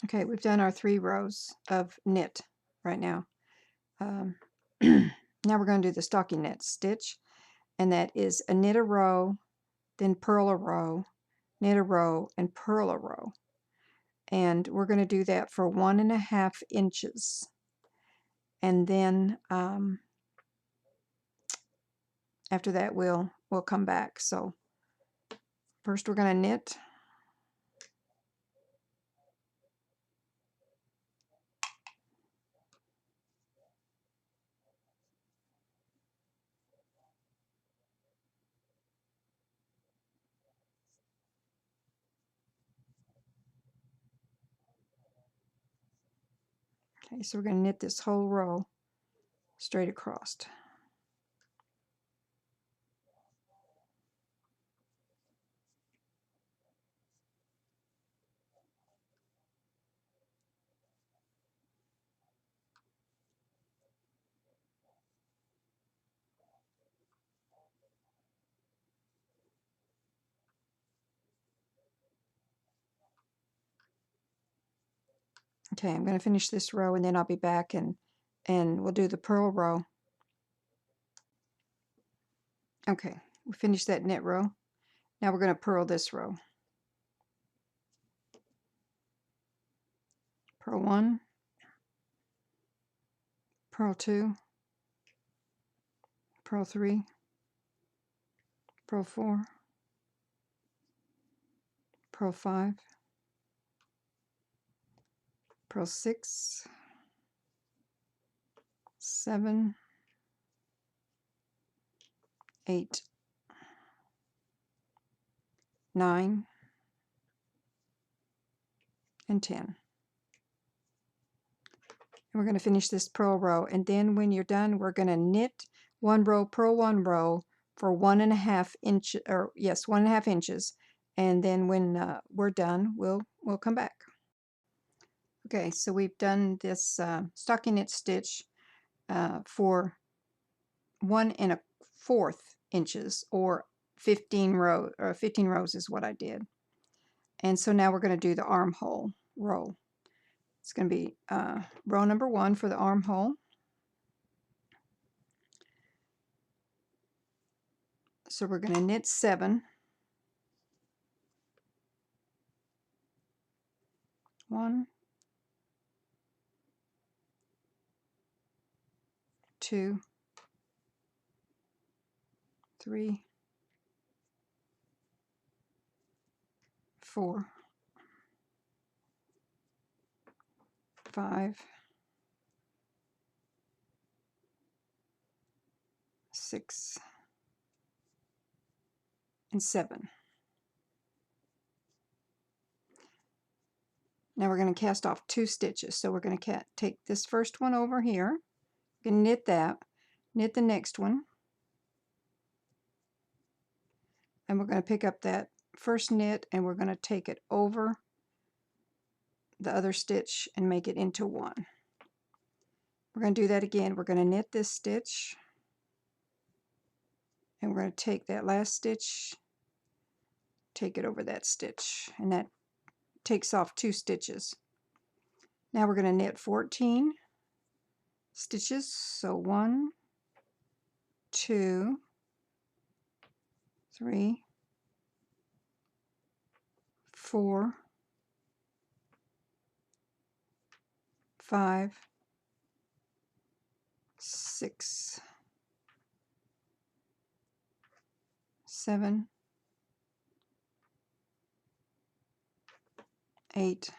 Okay, we've done our 3 rows of knit right now. Now we're going to do the stocking knit stitch, and that is a knit a row, then purl a row, knit a row, and purl a row. And we're going to do that for 1.5 inches. And then after that we'll come back. So first we're going to knit. Okay, so we're going to knit this whole row straight across. Okay, I'm going to finish this row and then I'll be back and we'll do the purl row. Okay, we finished that knit row. Now we're going to purl this row. Purl 1, purl 2, purl 3, purl 4, purl 5, purl 6, 7, 8, 9, and 10. And we're going to finish this purl row, and then when you're done we're going to knit 1 row, purl 1 row for 1.5 inch, or yes, 1.5 inches, and then when we're done we'll come back. Okay, so we've done this stocking knit stitch for 1.25 inches, or 15 rows is what I did. And so now we're going to do the armhole row. It's going to be row number 1 for the armhole. So we're going to knit 7. 1, 2, 3, 4, 5, 6, and 7. Now we're going to cast off 2 stitches. So we're going to take this first one over here, we're going to knit that, knit the next one, and we're going to pick up that first knit and we're going to take it over the other stitch and make it into one. We're going to do that again. We're going to knit this stitch and we're going to take that last stitch, take it over that stitch, and that takes off 2 stitches. Now we're going to knit 14 stitches. So 1, 2, 3, 4, 5, 6, 7, 8,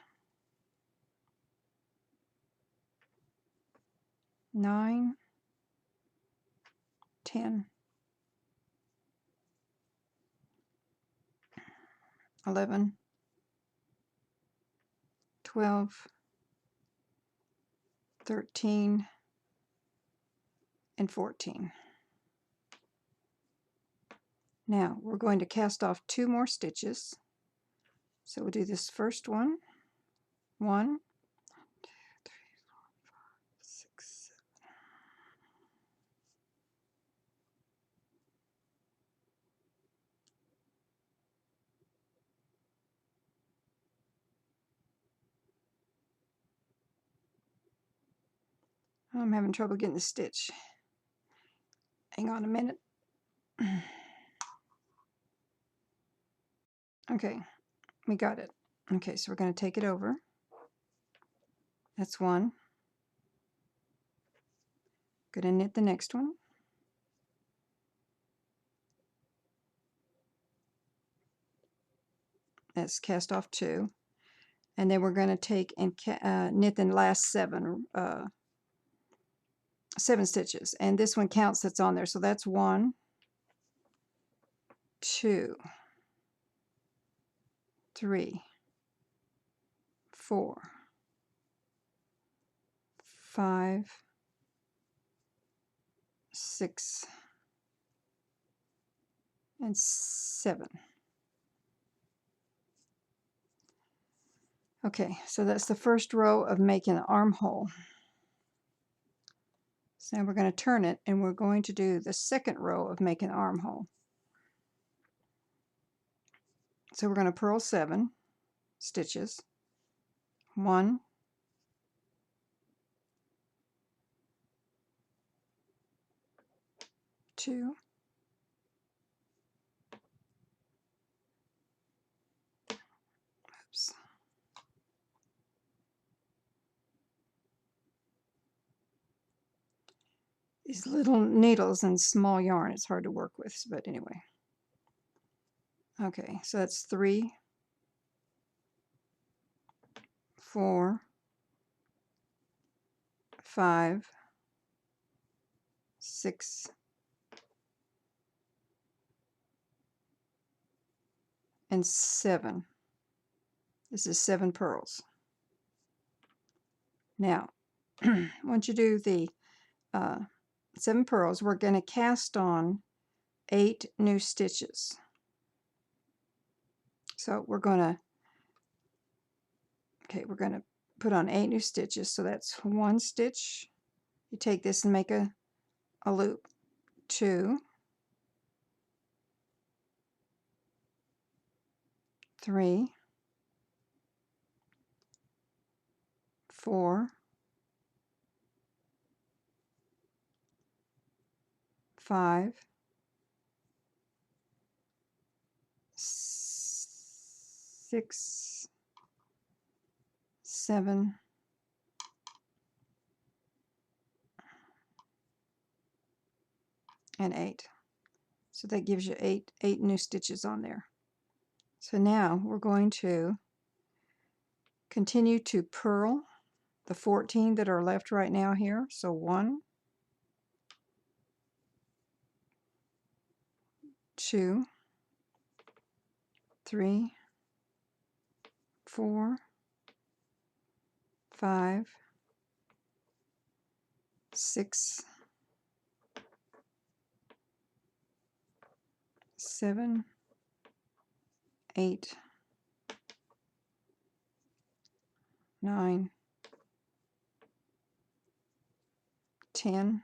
9, 10, 11, 12, 13, and 14. Now we're going to cast off 2 more stitches. So we'll do this first one. 1, 2, 3, 4, 5, 6, 7. I'm having trouble getting the stitch. Hang on a minute. Okay, we got it. Okay, so we're going to take it over. That's one. Going to knit the next one. That's cast off 2. And then we're going to take and knit the last 7 stitches. And this one counts that's on there. So that's 1, 2, 3, 4, 5, 6, and 7. Okay, so that's the first row of making an armhole. So now we're going to turn it, and we're going to do the second row of making an armhole. So we're going to purl 7 stitches. 1, 2, 3. These little needles and small yarn, it's hard to work with, but anyway. Okay, so that's 3, 4, 5, 6, and 7. This is 7 purls. Now, once you do the 7 purls, we're going to cast on 8 new stitches. So we're going to put on 8 new stitches. So that's 1 stitch. You take this and make a loop. 2, 3, 4, 5, 6, 7, and 8. So that gives you 8 new stitches on there. So now we're going to continue to purl the 14 that are left right now here. So 1, 2, 3, 4, 5, 6, 7, 8, 9, 10,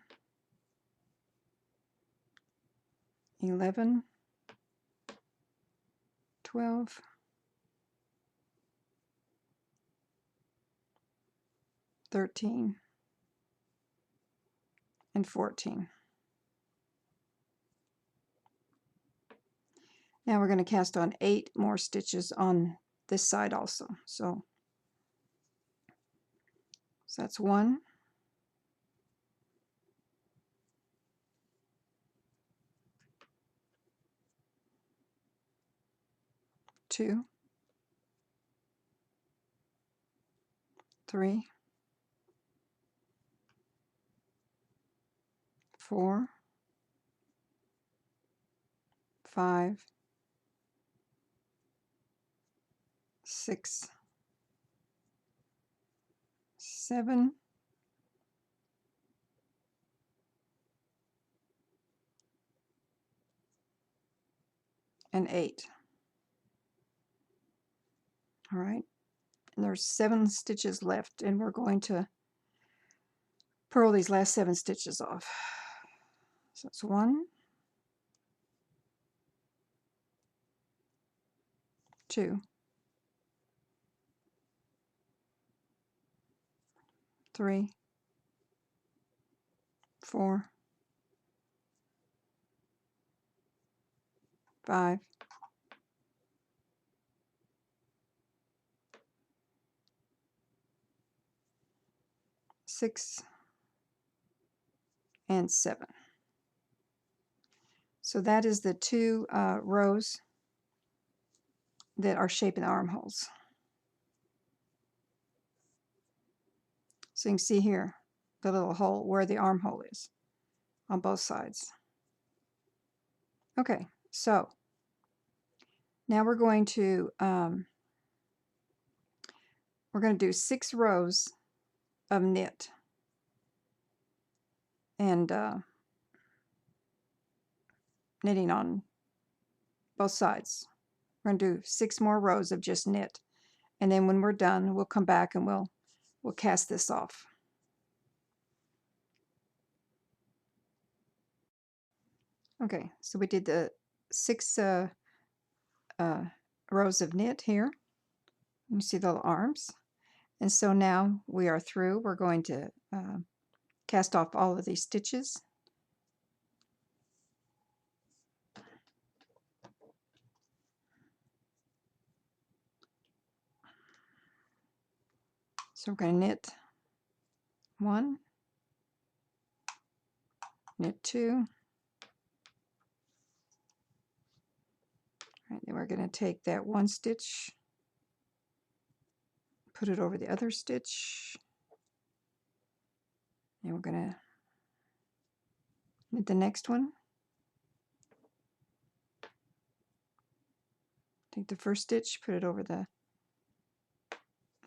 11, 12, 13, and 14. Now we're going to cast on 8 more stitches on this side also. So that's 1, 2, 3, 4, 5, 6, 7, and 8. All right, and there's 7 stitches left, and we're going to purl these last 7 stitches off. So it's 1, 2, 3, 4, 5, 6, and 7. So that is the 2 rows that are shaping the armholes. So you can see here the little hole where the armhole is on both sides. Okay, so now we're going to do 6 rows of knit and knitting on both sides. We're going to do 6 more rows of just knit, and then when we're done, we'll come back and we'll cast this off. Okay, so we did the 6 rows of knit here. You see the little arms, and so now we are through. We're going to cast off all of these stitches. So we're going to knit 1, knit 2, right, then we're going to take that 1 stitch, put it over the other stitch, and we're going to knit the next one, take the first stitch, put it over the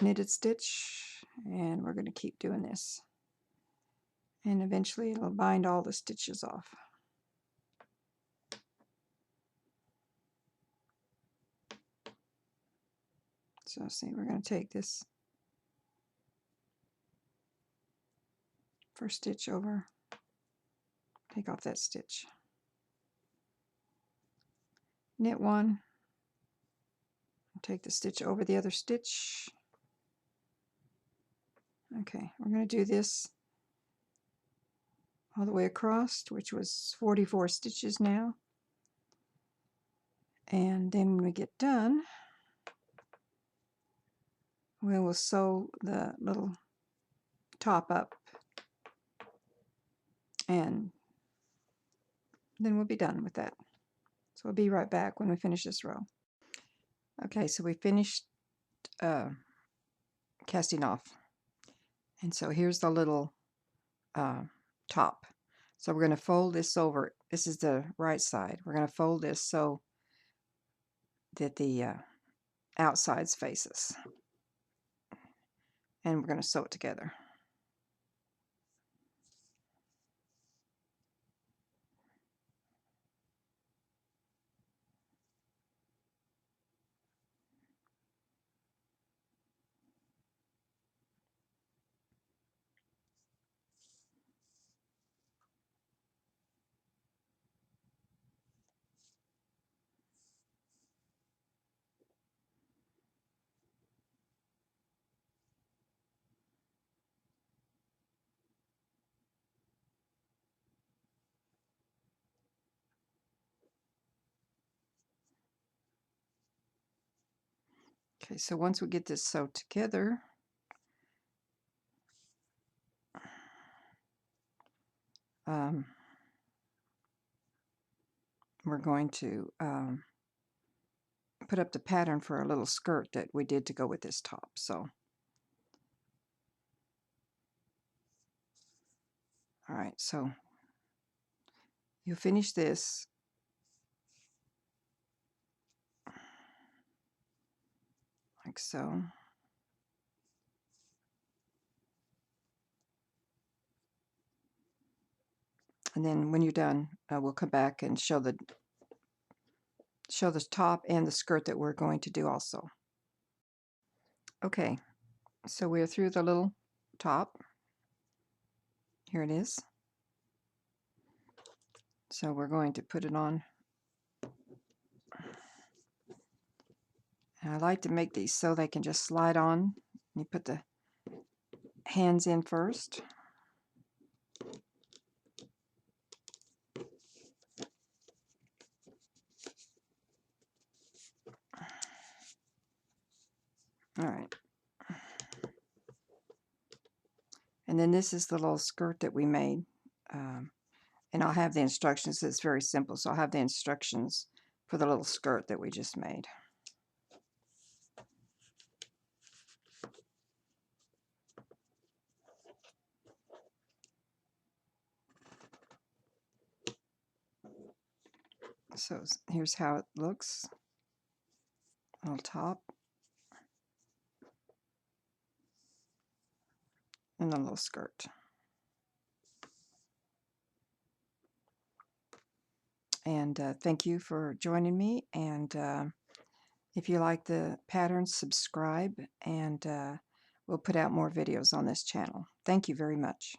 knitted stitch, and we're going to keep doing this, and eventually it'll bind all the stitches off. So see, we're going to take this first stitch over, take off that stitch, knit 1, take the stitch over the other stitch. Okay, we're going to do this all the way across, which was 44 stitches now. And then when we get done, we will sew the little top up, and then we'll be done with that. So we'll be right back when we finish this row. Okay, so we finished casting off, and so here's the little top. So we're going to fold this over. This is the right side. We're going to fold this so that the outsides face us, and we're going to sew it together. Okay, so once we get this sewed together, we're going to put up the pattern for a little skirt that we did to go with this top. So, all right, so you finish this. Like so. And then when you're done, we'll come back and show the top and the skirt that we're going to do also. Okay, so we're through the little top. Here it is. So we're going to put it on. And I like to make these so they can just slide on. You put the hands in first. And then this is the little skirt that we made. Um, and I'll have the instructions. It's very simple, so I'll have the instructions for the little skirt that we just made. So here's how it looks. Little top and a little skirt. And thank you for joining me. And if you like the patterns, subscribe, and we'll put out more videos on this channel. Thank you very much.